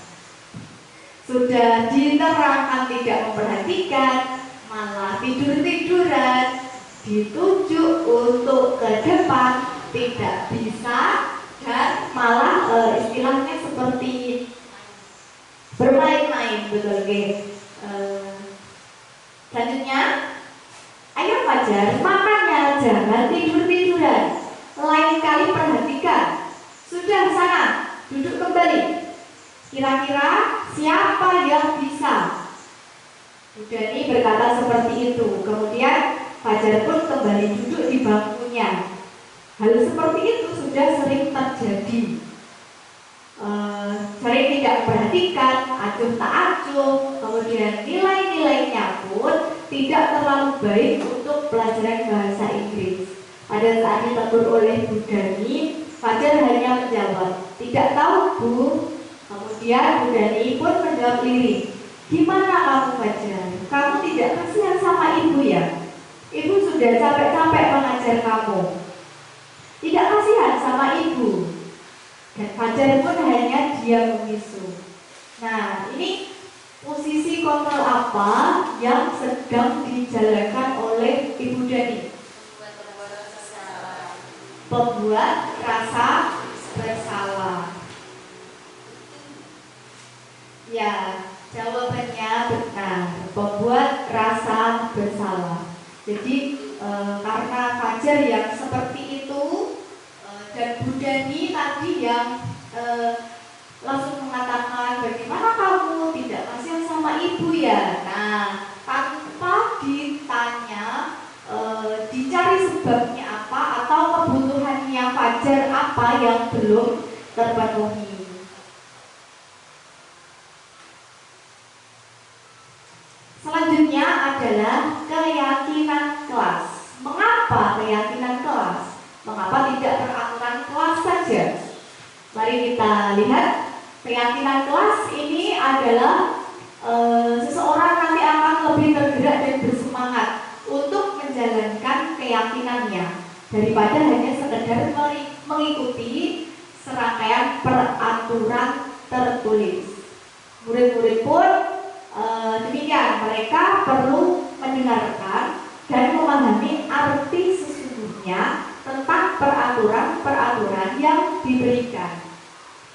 Sudah diterangkan tidak memperhatikan, malah tidur-tiduran, ditujuk untuk ke depan, tidak bisa, dan malah istilahnya seperti bermain-main, betul ke? Selanjutnya, ayo Fajar, makanya jangan tidur-tiduran. Lain kali perhatikan. Sudah sana, duduk kembali. Kira-kira siapa yang bisa? Bu Dani berkata seperti itu. Kemudian Fajar pun kembali duduk di bangkunya. Hal seperti itu sudah sering terjadi. Sering tidak memperhatikan, acuh tak acuh, kemudian nilai-nilainya pun tidak terlalu baik untuk pelajaran bahasa Inggris. Pada saat ditegur oleh Bu Dani, Fajar hanya menjawab, tidak tahu Bu. Kemudian Bu Dani pun menjawab lirik, gimana kamu Fajar? Kamu tidak kasihan sama ibu ya? Ibu sudah sudah capek-capek mengajar kamu. Tidak kasihan sama ibu. Dan Fajar pun hanya diam memisu. Nah, ini posisi kontrol apa yang sedang dijalankan oleh Ibu Dani? Pembuat rasa bersalah. Ya, jawabannya benar. Pembuat rasa bersalah. Jadi karena Fajar yang seperti itu dan Bu Dani tadi yang langsung mengatakan bagaimana kamu tidak kasihan sama ibu ya. Nah, tanpa ditanya dicari sebabnya apa atau kebutuhannya Fajar apa yang belum terpenuhi. Selanjutnya adalah keyakinan kelas. Mengapa keyakinan kelas? Mengapa tidak peraturan kelas saja? Mari kita lihat. Keyakinan kelas ini adalah seseorang nanti akan lebih tergerak dan bersemangat untuk menjalankan keyakinannya daripada hanya sekedar mengikuti serangkaian peraturan tertulis. Murid-murid pun demikian, mereka perlu mendengarkan dan memahami arti sesungguhnya tentang peraturan-peraturan yang diberikan.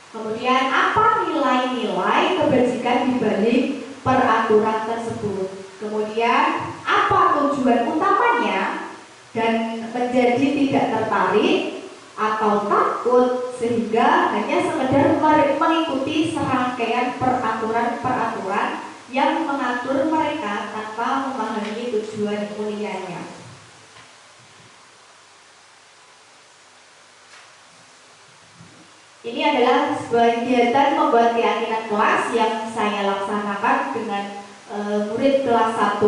Kemudian apa nilai-nilai kebajikan di balik peraturan tersebut? Kemudian apa tujuan utamanya dan menjadi tidak tertarik atau takut sehingga hanya sekedar mengikuti serangkaian peraturan-peraturan yang mengatur mereka tanpa memahami tujuan mulianya. Ini adalah sebuah kegiatan membuat keyakinan kelas yang saya laksanakan dengan murid kelas 1.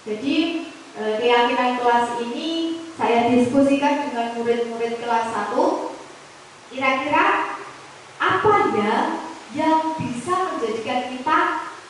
Jadi keyakinan kelas ini saya diskusikan dengan murid-murid kelas 1. Kira-kira apa ya yang bisa menjadikan kita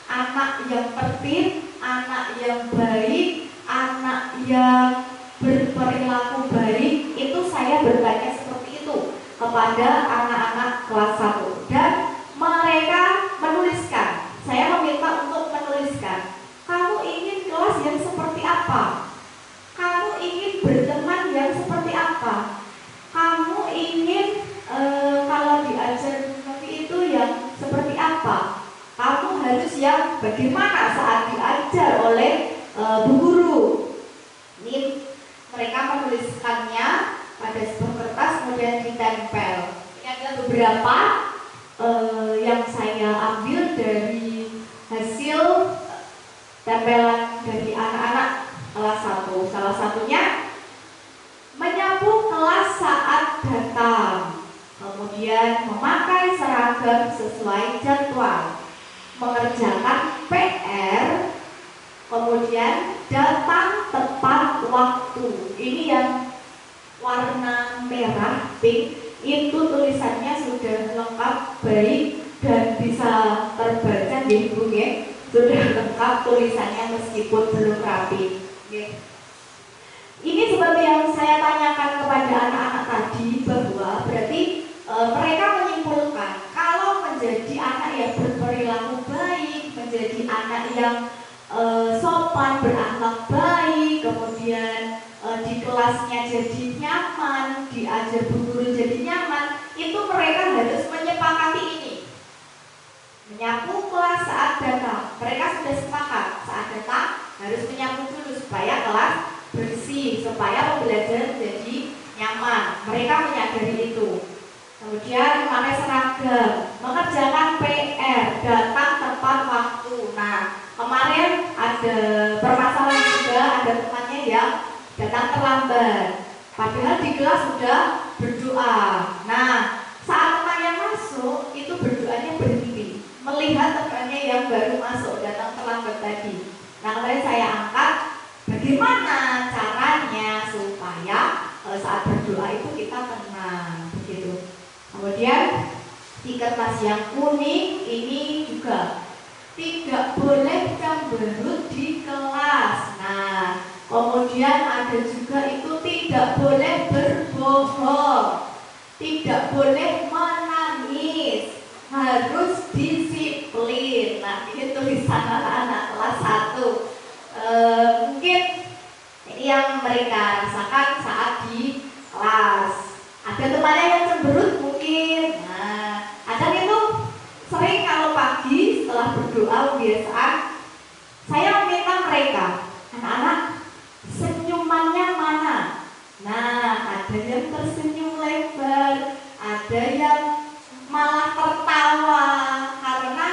anak yang tertib, anak yang baik, anak yang berperilaku baik? Itu saya bertanya seperti itu kepada anak-anak kelas 1 dan mereka menuliskan. Saya meminta untuk menuliskan, kamu ingin kelas yang seperti apa? Kamu ingin berteman yang seperti apa? Kamu ingin kalau diajar seperti itu yang seperti apa? Kamu harus yang bagaimana saat diajar oleh bu guru? Ini mereka menuliskannya pada sebuah kertas kemudian ditempel. Ini adalah beberapa yang saya ambil dari hasil tempelan dari anak-anak kelas 1. Salah satunya menyapu kelas saat datang, kemudian memakai seragam sesuai jadwal, mengerjakan PR, kemudian datang tepat waktu. Ini yang warna merah pink, itu tulisannya sudah lengkap, baik dan bisa terbaca di buku. Sudah lengkap tulisannya meskipun belum rapi. Ini seperti yang saya tanyakan kepada anak-anak tadi, bahwa berarti mereka menyimpulkan kalau menjadi anak yang berperilaku baik, menjadi anak yang sopan, berakhlak baik, kemudian di kelasnya jadi nyaman, diajar bu guru jadi nyaman, itu mereka harus menyepakati ini. Menyapu kelas saat datang, mereka sudah sepakat saat datang harus menyapu dulu supaya kelas bersih, supaya pembelajaran jadi nyaman. Mereka menyadari itu. Kemudian memakai seragam, mengerjakan PR, datang tepat waktu. Nah, kemarin ada permasalahan juga, ada temannya yang datang terlambat, padahal di kelas sudah berdoa. Nah, saat temannya masuk, itu berdoanya berhenti melihat temannya yang baru masuk datang terlambat tadi. Nah, kemarin saya angkat bagaimana caranya supaya saat berdoa itu kita tenang, begitu. Kemudian di kertas yang kuning ini juga tidak boleh cemberut di kelas. Nah, Kemudian ada juga itu tidak boleh berbohong, tidak boleh menangis, harus disiplin. Nah, ini tulisan anak-anak kelas 1. Mungkin ini yang mereka rasakan saat di kelas. Ada temannya yang cemberut mungkin. Nah, kadang itu sering kalau pagi setelah berdoa kebiasaan saya meminta mereka, anak-anak, senyumannya mana? Nah, ada yang tersenyum lebar, ada yang malah tertawa, karena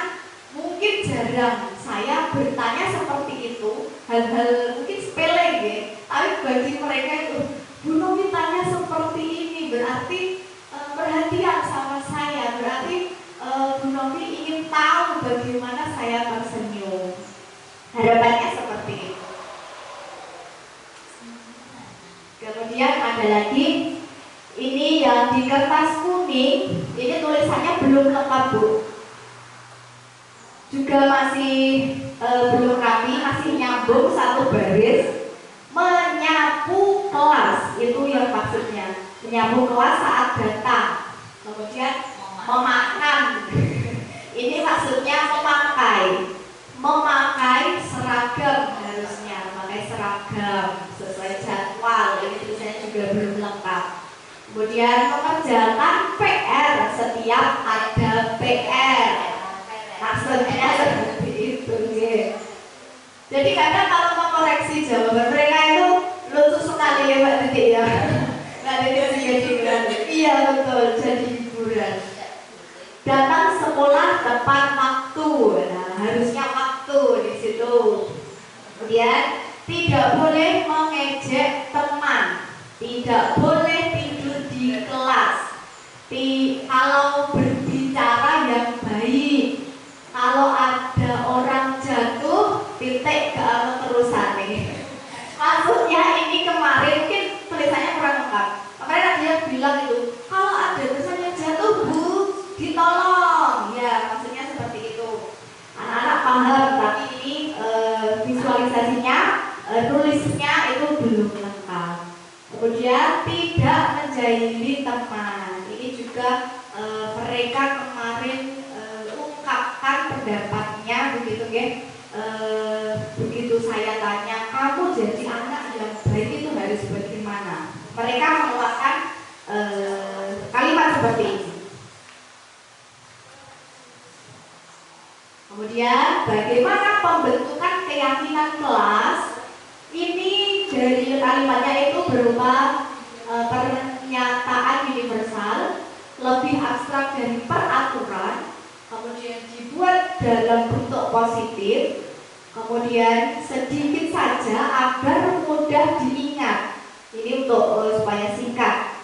mungkin jarang saya bertanya seperti itu, hal-hal mungkin sepele ya, tapi bagi mereka itu, Bu Novi tanya seperti ini berarti perhatian sama saya, berarti Bu Novi ingin tahu bagaimana saya tersenyum. Harapannya seperti itu. Kemudian ada lagi, ini yang di kertas kuning, ini tulisannya belum lengkap Bu, juga masih belum rapi, masih nyambung satu baris. Menyapu kelas, itu yang maksudnya. Menyapu kelas saat datang. Kemudian memakan. Ini maksudnya memakai seragam, harusnya memakai seragam sesuai jadwal. Ini tulisannya juga belum lengkap. Kemudian mengerjakan PR setiap ada PR. Maksudnya seperti itu ya. Jadi kadang kalau mengoreksi jawaban mereka itu lucu sekali ya Mbak Titik ya. Mbak Titik jadi hiburan. Iya betul, jadi hiburan. Datang sekolah tepat waktu. Nah, harusnya waktu di situ. Kemudian tidak boleh mengejek teman, tidak boleh tidur di kelas. Kalau berbicara yang baik. Kalau ada orang jatuh, titik ke terusan nih. Maksudnya ini kemarin mungkin tulisannya kurang lengkap. Kemarin ada yang bilang itu, kalau ada tulisannya jatuh Bu, ditolong. Ya, maksudnya seperti itu. Anak-anak paham, tapi ini visualisasinya, tulisnya itu belum lengkap. Kemudian tidak menjahili teman. Ini juga mereka kemarin ungkapkan pendapatnya begitu ya. Begitu saya tanya, kamu jadi anak yang baik itu harus bagaimana? Mereka mengeluarkan kalimat seperti ini. Kemudian bagaimana pembentukan keyakinan kelas? Ini dari kalimatnya itu berupa pernyataan universal, lebih abstrak dari peraturan, kemudian dibuat dalam bentuk positif, kemudian sedikit saja agar mudah diingat. Ini untuk supaya singkat,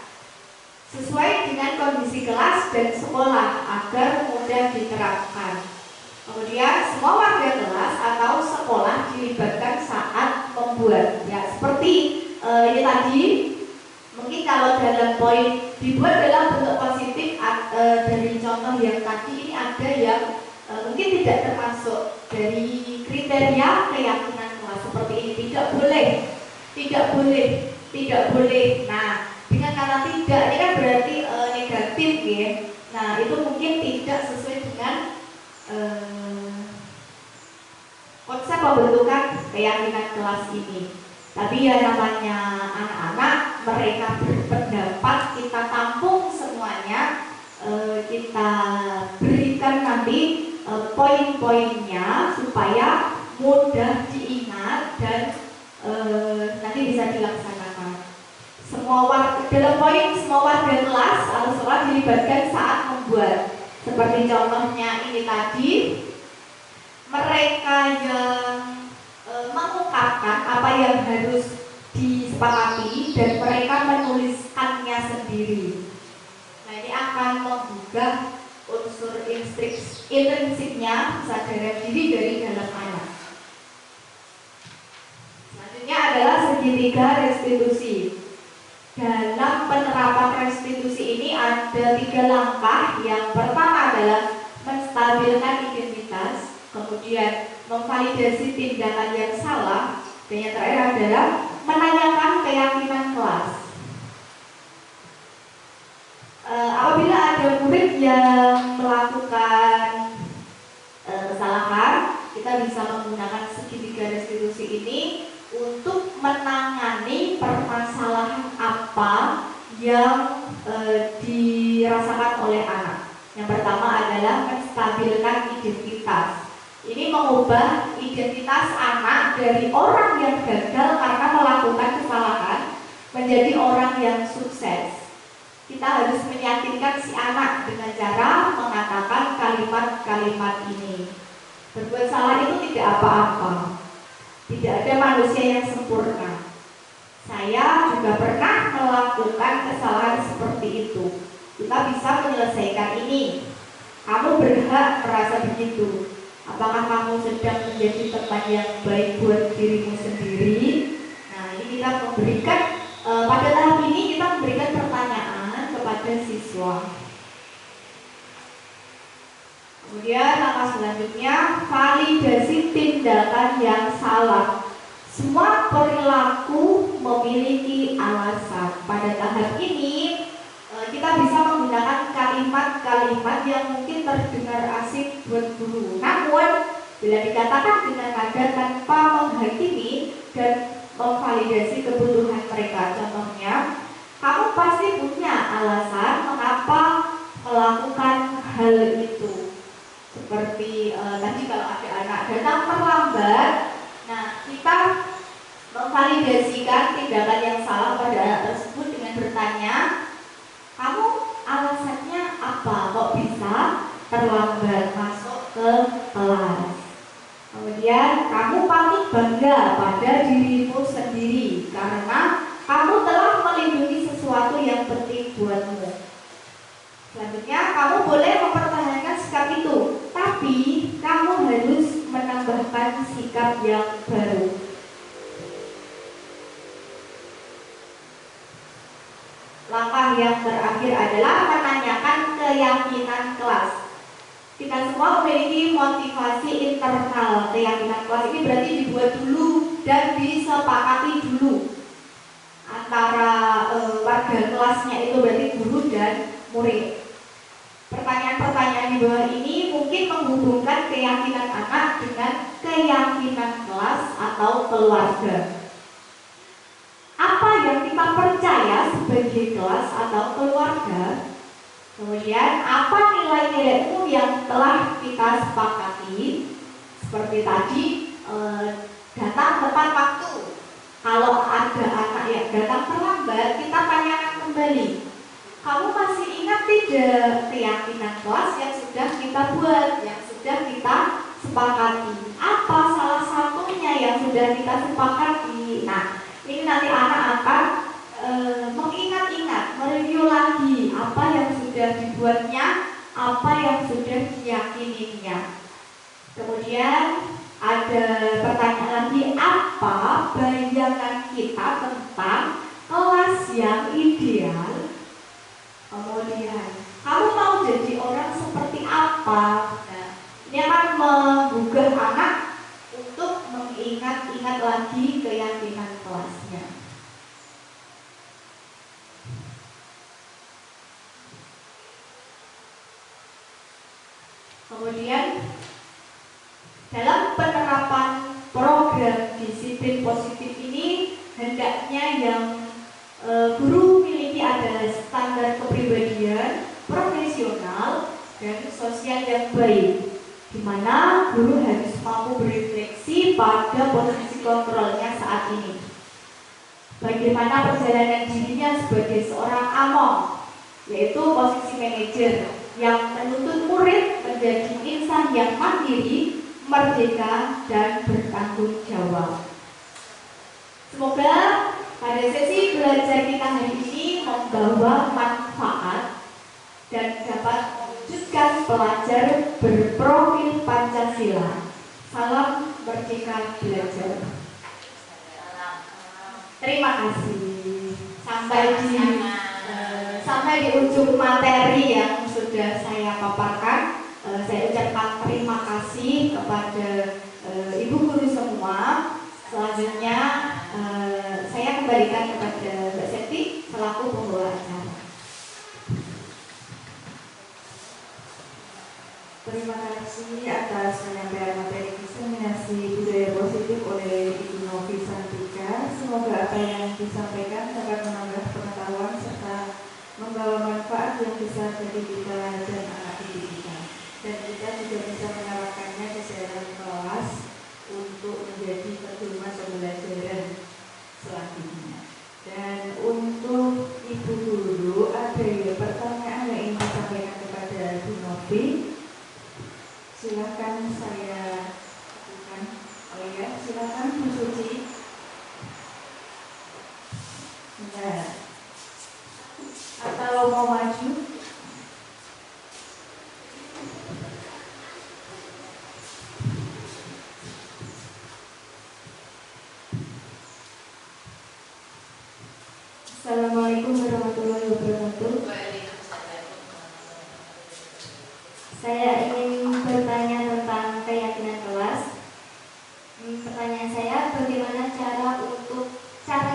sesuai dengan kondisi kelas dan sekolah agar mudah diterapkan. Kemudian semua warga kelas atau sekolah dilibatkan saat membuat. Ya seperti ini tadi. Mungkin kalau dalam poin dibuat dalam bentuk positif, dari contoh yang tadi ini ada yang mungkin tidak termasuk dari kriteria keyakinan kelas seperti ini. Tidak boleh. Nah, dengan kata tidak ini kan berarti negatif ya. Nah, itu mungkin tidak sesuai dengan konsep pembentukan keyakinan kelas ini. Tapi ya namanya anak-anak, mereka berpendapat, kita tampung semuanya, kita berikan nanti poin-poinnya supaya mudah diingat dan nanti bisa dilaksanakan. Dalam poin semua warga kelas atau sekolah dilibatkan saat membuat. Seperti contohnya ini tadi, mereka yang mengungkapkan apa yang harus disepakati dan mereka menuliskannya sendiri. Nah, ini akan menggugah unsur intrinsiknya kesadaran diri dari dalam anak. Selanjutnya adalah segitiga restitusi. Dalam penerapan restitusi ini ada 3 langkah. Yang pertama adalah menstabilkan identitas, kemudian memvalidasi tindakan yang salah, Dan yang terakhir adalah menanyakan keyakinan kelas. Apabila ada murid yang melakukan kesalahan, kita bisa menggunakan segitiga restitusi ini untuk menangani permasalahan apa yang dirasakan oleh anak. Yang pertama adalah menstabilkan identitas. Ini mengubah identitas anak dari orang yang gagal karena melakukan kesalahan menjadi orang yang sukses. Kita harus meyakinkan si anak dengan cara mengatakan kalimat-kalimat ini. Berbuat salah itu tidak apa-apa. Tidak ada manusia yang sempurna. Saya juga pernah melakukan kesalahan seperti itu. Kita bisa menyelesaikan ini. Kamu berhak merasa begitu. Apakah kamu sedang menjadi teman yang baik buat dirimu sendiri? Nah, ini kita memberikan pada tahap ini kita memberikan pertanyaan kepada siswa. Kemudian langkah selanjutnya, validasi tindakan yang salah. Semua perilaku memiliki alasan. Pada tahap ini kita bisa menggunakan kalimat-kalimat yang mungkin terdengar asing buat guru. Namun bila dikatakan dengan nada tanpa menghakimi dan memvalidasi kebutuhan mereka. Contohnya, kamu pasti punya alasan mengapa melakukan hal itu. Seperti tadi kalau ada anak datang terlambat, nah kita memvalidasikan tindakan yang salah pada anak tersebut dengan bertanya, kamu alasannya apa kok bisa terlambat masuk ke kelas? Kemudian kamu patut bangga pada dirimu sendiri karena kamu telah melindungi sesuatu yang penting buatmu. Selanjutnya, kamu boleh mempertahankan sikap itu, tapi kamu harus menambahkan sikap yang baru. Langkah yang terakhir adalah menanyakan keyakinan kelas. Kita semua memiliki motivasi internal. Keyakinan kelas ini berarti dibuat dulu dan disepakati dulu antara warga kelasnya, itu berarti guru dan murid. Pertanyaan-pertanyaan di bawah ini mungkin menghubungkan keyakinan anak dengan keyakinan kelas atau keluarga. Apa yang kita percaya sebagai kelas atau keluarga? Kemudian apa nilai-nilai umum yang telah kita sepakati? Seperti tadi, datang tepat waktu. Kalau ada anak yang datang terlambat, kita tanyakan kembali, kamu masih ingat tidak keyakinan kelas yang sudah kita buat, yang sudah kita sepakati? Apa salah satunya yang sudah kita sepakati? Nah, ini nanti anak akan mengingat-ingat, mereview lagi apa yang sudah dibuatnya, apa yang sudah diyakininya. Kemudian ada pertanyaan lagi, apa bayangan kita tentang kelas yang ideal? Kemudian, kamu mau jadi orang seperti apa? Nah, ini akan menggugah anak untuk mengingat-ingat lagi keyakinan kelasnya. Kemudian, dalam penerapan program disiplin positif ini, hendaknya yang guru miliki adalah standar kepribadian, profesional, dan sosial yang baik, di mana guru harus mampu berefleksi pada posisi kontrolnya saat ini. Bagaimana perjalanan dirinya sebagai seorang among, yaitu posisi manajer yang menuntut murid menjadi insan yang mandiri, merdeka, dan bertanggung jawab. Semoga pada sesi belajar kita hari ini membawa manfaat dan dapat mewujudkan pelajar berprofil Pancasila. Salam Merdeka Belajar. Terima kasih. Sampai di ujung materi yang sudah saya paparkan, saya ucapkan terima kasih kepada ibu guru semua. Selanjutnya saya kembalikan kepada Mbak Septi selaku pembawa acara. Terima kasih atas penyampaian materi diseminasi budaya positif oleh Ibu Novi Santika. Semoga apa yang disampaikan dapat menambah pengetahuan serta membawa manfaat yang besar bagi kita dan anak didik kita. Dan kita juga bisa menerapkannya ke dalam kelas untuk menjadi pedoman pembelajaran selanjutnya. Dan untuk Ibu Guru, ada ya pertanyaan yang ingin disampaikan kepada Bu Novi. Silakan saya lakukan. Oh ya, silakan Bu Suci. Nah, atau mau maju? Assalamualaikum warahmatullahi wabarakatuh. Saya ingin bertanya tentang keyakinan kelas. Pertanyaan saya, bagaimana cara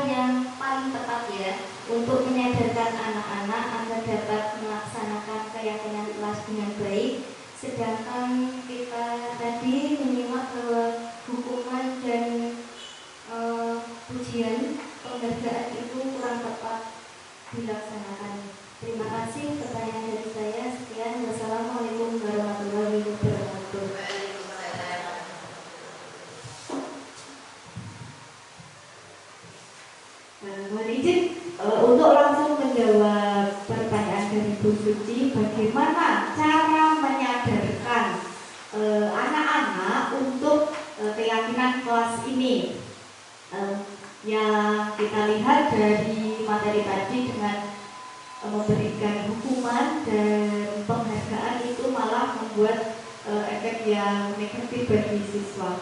yang paling tepat ya untuk menyadarkan anak-anak agar dapat melaksanakan keyakinan kelas dengan baik, sedangkan kita tadi menyimak bahwa hukuman dan pujian penghargaan itu kurang tepat dilaksanakan. Terima kasih, pertanyaan dari saya. Sekian, wassalamualaikum warahmatullahi wabarakatuh. Mohon izin untuk langsung menjawab pertanyaan dari Bu Suci, bagaimana cara menyadarkan anak-anak untuk keyakinan kelas ini. Yang kita lihat dari materi tadi dengan memberikan hukuman dan penghargaan itu malah membuat efek yang negatif bagi siswa.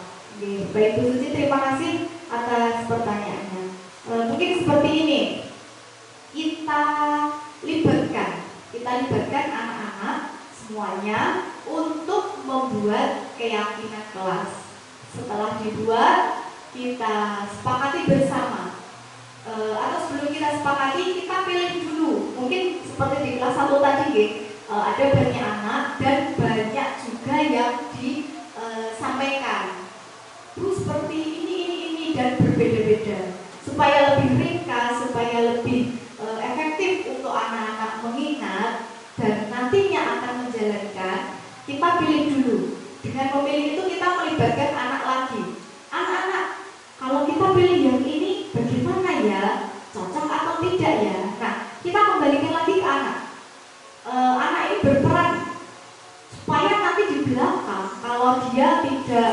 Baik Bu Suci, terima kasih atas pertanyaannya. Mungkin seperti ini, kita libatkan anak-anak semuanya untuk membuat keyakinan kelas. Setelah dibuat, kita sepakati bersama. Atau sebelum kita sepakati, kita pilih dulu. Mungkin seperti di kelas 1 tadi, ada banyak anak dan banyak juga yang disampaikan. Bu, seperti ini dan berbeda-beda. Supaya lebih ringkas, supaya lebih efektif untuk anak-anak mengingat dan nantinya akan menjalankan, kita pilih dulu. Dengan memilih itu kita melibatkan anak lagi. Anak-anak, kalau kita pilih yang ini bagaimana ya? Cocok atau tidak ya? Nah, kita kembalikan lagi ke anak. Anak ini berperan supaya nanti di belakang kalau dia tidak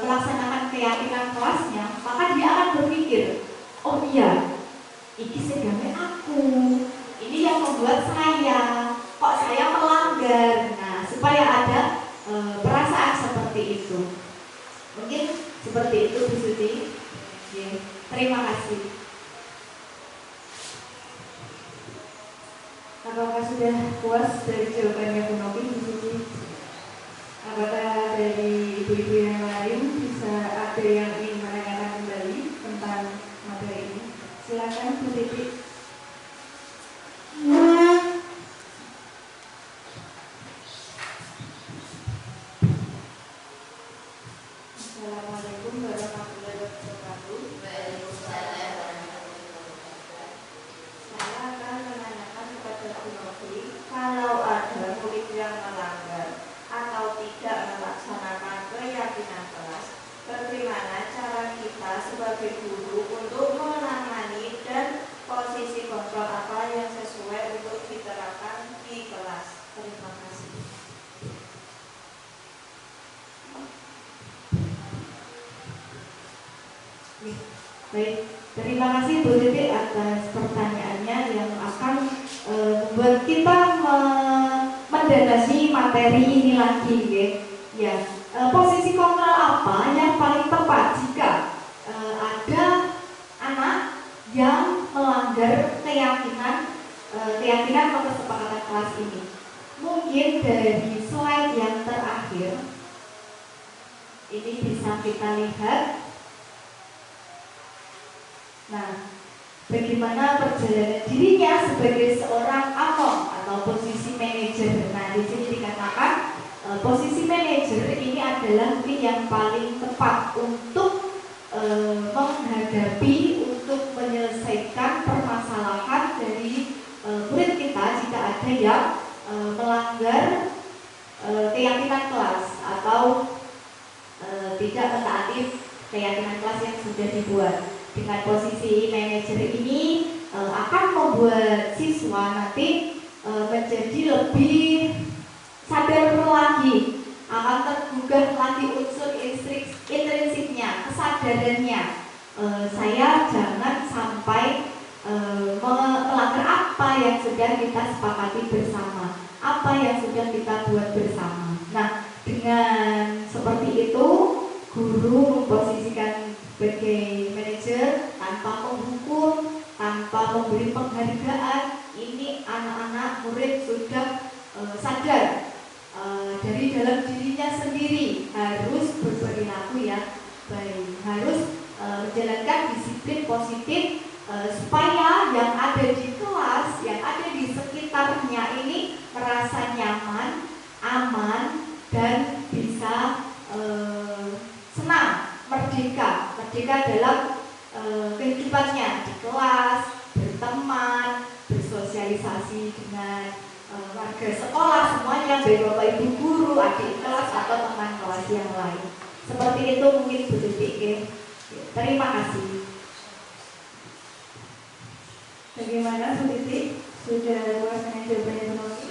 melaksanakan keyakinan kelasnya, maka dia akan berpikir, oh iya, ini sedangnya aku, ini yang membuat saya, kok saya melanggar. Nah, supaya ada perasaan seperti itu. Mungkin seperti itu Bu Suci. Terima kasih. Apakah sudah puas dari jawabannya Bu Novi, Bu Suci? Apakah dari ibu-ibu yang lain bisa ada yang ingin menanyakan kembali tentang materi ini? Silakan Bu Titi. Assalamualaikum warahmatullahi wabarakatuh. Saya akan menanyakan kepada Bu Novi, kalau ada murid yang melanggar atau tidak melaksanakan keyakinan kelas, bagaimana cara kita sebagai guru untuk menangani dan posisi kontrol apa yang sesuai untuk diterapkan di kelas? Terima kasih. Baik, terima kasih Bu Titi atas pertanyaannya yang akan membuat kita mendalami materi ini lagi, ya. Posisi kontrol apa yang paling tepat jika ada anak yang melanggar keyakinan atau kesepakatan kelas ini? Mungkin dari slide yang terakhir ini bisa kita lihat Nah, bagaimana perjalanan dirinya sebagai seorang among atau posisi manajer. Nah, di sini dikatakan posisi manajer ini adalah mungkin yang paling tepat untuk menghadapi, untuk menyelesaikan permasalahan dari murid kita jika ada yang melanggar keyakinan kelas atau tidak mentaati keyakinan kelas yang sudah dibuat. Dengan posisi manajer ini akan membuat siswa nanti menjadi lebih sadar lagi, akan tergugah lagi unsur intrinsiknya, kesadarannya. Saya jangan sampai melanggar apa yang sudah kita sepakati bersama, apa yang sudah kita buat bersama. Nah, dengan seperti itu, guru memposisikan sebagai manajer tanpa menghukum, tanpa memberi penghargaan. Ini anak-anak murid sudah sadar dari dalam dirinya sendiri harus berperilaku yang baik, harus menjalankan disiplin positif supaya yang ada di kelas, yang ada di sekitarnya ini merasa nyaman, aman, dan bisa senang, merdeka dalam kehidupannya di kelas, berteman, bersosialisasi dengan warga sekolah semuanya, baik bapak ibu guru, adik kelas atau teman kelas yang lain. Seperti itu mungkin Bu Titi. Terima kasih. Bagaimana Bu Titi? Sudah puas dengan jawabannya Bu Novi?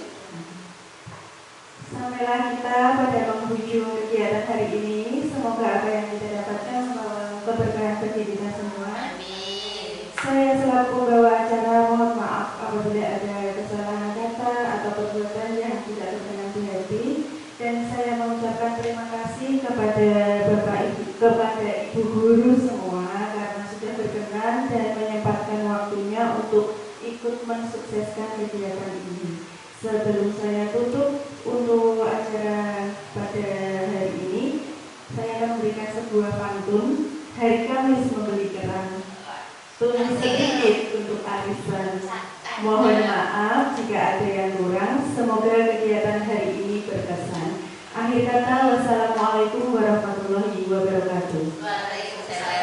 Sampailah kita pada penghujung kegiatan hari ini. Semoga apa yang kita dapatkan membawa keberkahan bagi kita semua. Amin. Saya selaku pembawa acara mohon maaf apabila ada kesalahan kata atau perbuatan yang tidak berkenan di hati, dan saya mengucapkan terima kasih kepada Bapak Ibu, kepada Ibu guru semua karena sudah berkenan dan menyempatkan waktunya untuk ikut mensukseskan kegiatan ini. Sebelum saya tutup untuk acara pada hari ini, saya akan memberikan sebuah pantun. Hari Kamis membeli kerang, tulis sedikit untuk arisan. Mohon maaf jika ada yang kurang. Semoga kegiatan hari ini berkesan. Akhir kata, wassalamualaikum warahmatullahi wabarakatuh. Waalaikumsalam.